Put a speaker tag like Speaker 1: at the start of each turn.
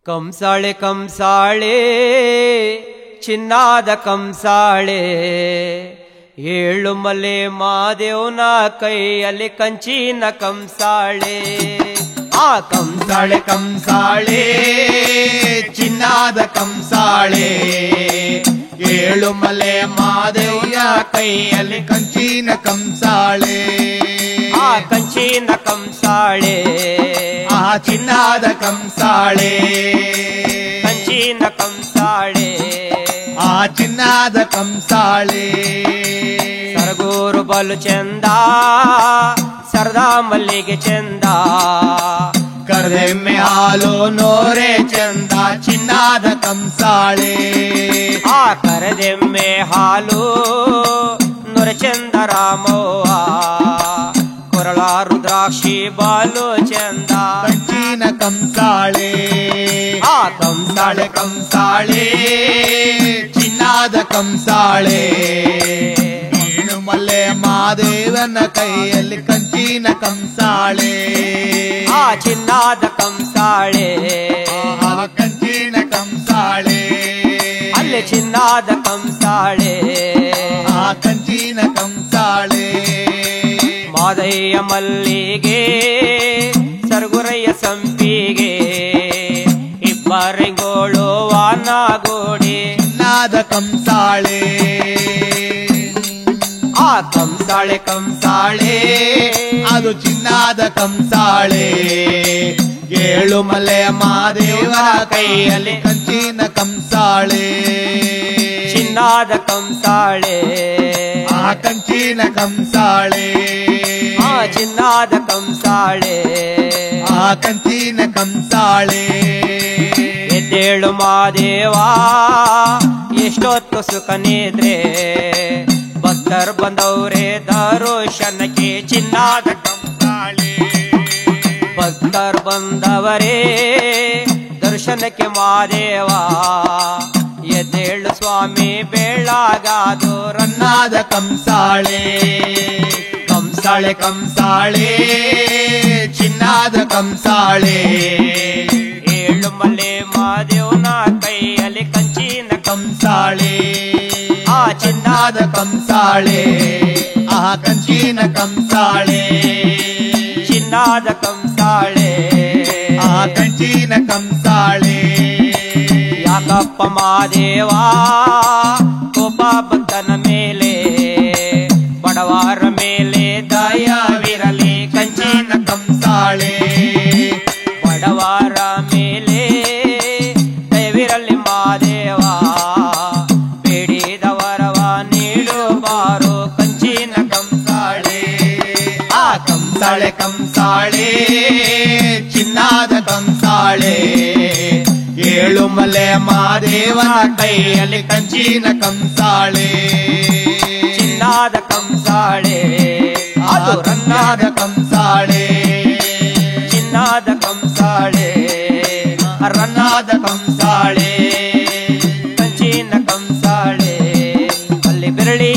Speaker 1: ಕಂಸಾಳೆ ಕಂಸಾಳೆ ಚಿನ್ನಾದ ಕಂಸಾಳೆ ಏಳುಮಲೆ ಮಾದೇವನ ಕೈಯಲ್ಲಿ ಕಂಚಿನ ಕಂಸಾಳೆ
Speaker 2: ಆ ಕಂಸಾಳೆ ಕಂಸಾಳೆ ಚಿನ್ನಾದ ಕಂಸಾಳೆ ಏಳುಮಲೆ ಮಾದೇವನ ಕೈಯಲ್ಲಿ ಕಂಚಿನ ಕಂಸಾಳೆ
Speaker 1: ಆ ಕಂಚಿನ ಕಂಸಾಳೆ
Speaker 2: ಆ ಚಿನ್ನಾದ ಕಂಸಾಳೆ
Speaker 1: ಕಂಚಿನ ಕಂಸಾಳೆ
Speaker 2: ಆ ಚಿನ್ನಾದ ಕಂಸಾಳೆ
Speaker 1: ಸರಗೂರು ಬಲು ಚಂದ ಸರದಾ ಮಲ್ಲಿಗೆ ಚಂದ
Speaker 2: ಕರೆದೆಮ್ಮೆ ಹಾಲು ನೋರೆ ಚಂದ ಚಿನ್ನಾದ ಕಂಸಾಳೆ
Speaker 1: ಆ ಕರೆದೆಮ್ಮೆ ಹಾಲು ನೊರೆ ಚಂದ ರಾಮವ್ವ ಕೊರಳ ರುದ್ರಾಕ್ಷಿ ಬಾಲು ಚಂದ
Speaker 2: ಕಂಚಿನ ಕಂಸಾಳೆ ಆ ಕಂಸಾಳೆ ಕಂಸಾಳೆ ಚಿನ್ನಾದ ಕಂಸಾಳೆ ಏಳುಮಲೆ ಮಾದೇವನ ಕೈಯಲ್ಲಿ ಕಂಚಿನ ಕಂಸಾಳೆ
Speaker 1: ಆ ಚಿನ್ನಾದ ಕಂಸಾಳೆ
Speaker 2: ಆ ಕಂಚಿನ ಕಂಸಾಳೆ
Speaker 1: ಅಲ್ಲಿ ಚಿನ್ನಾದ ಕಂಸಾಳೆ
Speaker 2: ಆ ಕಂಚಿನ ಕಂಸಾಳೆ
Speaker 1: ಮಾದಯ್ಯ ಮಲ್ಲಿಗೆ ಸರ್ಗುರಯ್ಯ ಸಂಪಿಗೆ ಇಬ್ಬರಿಂಗೋಳು ವಾನಗೋಡಿ
Speaker 2: ಚಿನ್ನಾದ ಕಂಸಾಳೆ ಆ ಕಂಸಾಳೆ ಕಂಸಾಳೆ ಅದು ಚಿನ್ನಾದ ಕಂಸಾಳೆ ಏಳುಮಲೆ ಮಾದೇವನ ಕೈಯಲ್ಲಿ ಕಂಚಿನ ಕಂಸಾಳೆ
Speaker 1: ಚಿನ್ನಾದ ಕಂಸಾಳೆ
Speaker 2: ಆ ಕಂಚಿನ ಕಂಸಾಳೆ
Speaker 1: ಆ ಚಿನ್ನಾದ ಕಂಸಾಳೆ
Speaker 2: ಆ ಕಂಚಿನ ಕಂಸಾಳೆ
Speaker 1: ಎದ್ದೇಳು ಮಾದೇವಾ ಎಷ್ಟೊತ್ತು ಸುಖ ನಿದ್ರೆ ಭಕ್ತರು ಬಂದವ್ರೆ ದರ್ಶನಕ್ಕೆ ಚಿನ್ನಾದ ಕಂಸಾಳೆ ಭಕ್ತರು ಬಂದವರೇ ದರ್ಶನಕ್ಕೆ ಮಾದೇವಾ ಎದ್ದೇಳು ಸ್ವಾಮಿ ಬೆಳಗಾದು
Speaker 2: ರನ್ನಾದ ಕಂಸಾಳೆ ಕಂಸಾಳೆ ಕಂಸಾಳೆ ಚಿನ್ನಾದ ಕಂಸಾಳೆ
Speaker 1: ಏಳುಮಲೆ ಮಾದೇವನ ಕೈಯಲ್ಲಿ ಕಂಚಿನ
Speaker 2: ಕಂಸಾಳೆ ಆ ಚಿನ್ನಾದ ಕಂಸಾಳೆ ಆ ಕಂಚಿನ ಕಂಸಾಳೆ
Speaker 1: ಚಿನ್ನಾದ ಕಂಸಾಳೆ
Speaker 2: ಆ ಕಂಚಿನ ಕಂಸಾಳೆ
Speaker 1: ಯಾಕಪ್ಪ ಮಾದೇವಾ ಕೋಪ ಭಕ್ತನ ಮೇಲೆ ಬಡವರ ಮೇಲೆ ದಯವಿರಲಿ
Speaker 2: ಕಂಚಿನ ಕಂಸಾಳೆ
Speaker 1: ಬಡವರ ಮೇಲೆ ದಯವಿರಲಿ ಮಾದೇವಾ ಬೇಡಿದವರವ ನೀಡುವಾರು ಕಂಚಿನ
Speaker 2: ಕಂಸಾಳೆ ಆ ಕಂಸಾಳೆ ಕಂಸಾಳೆ ಚಿನ್ನಾದ ಕಂಸಾಳೆ ಏಳುಮಲೆ ಮಾದೇವನ ಕೈಯಲ್ಲಿ ಕಂಚಿನ ಕಂಸಾಳೆ
Speaker 1: ಚಿನ್ನಾದ ಕಂಸಾಳೆ
Speaker 2: ಅದು ರನ್ನಾದ ಕಂಸಾಳೆ
Speaker 1: ಚಿನ್ನಾದ ಕಂಸಾಳೆ
Speaker 2: ರನ್ನಾದ ಕಂಸಾಳೆ
Speaker 1: ಕಂಚಿನ ಕಂಸಾಳೆ ಅಲ್ಲಿ ಬೆರಳಿ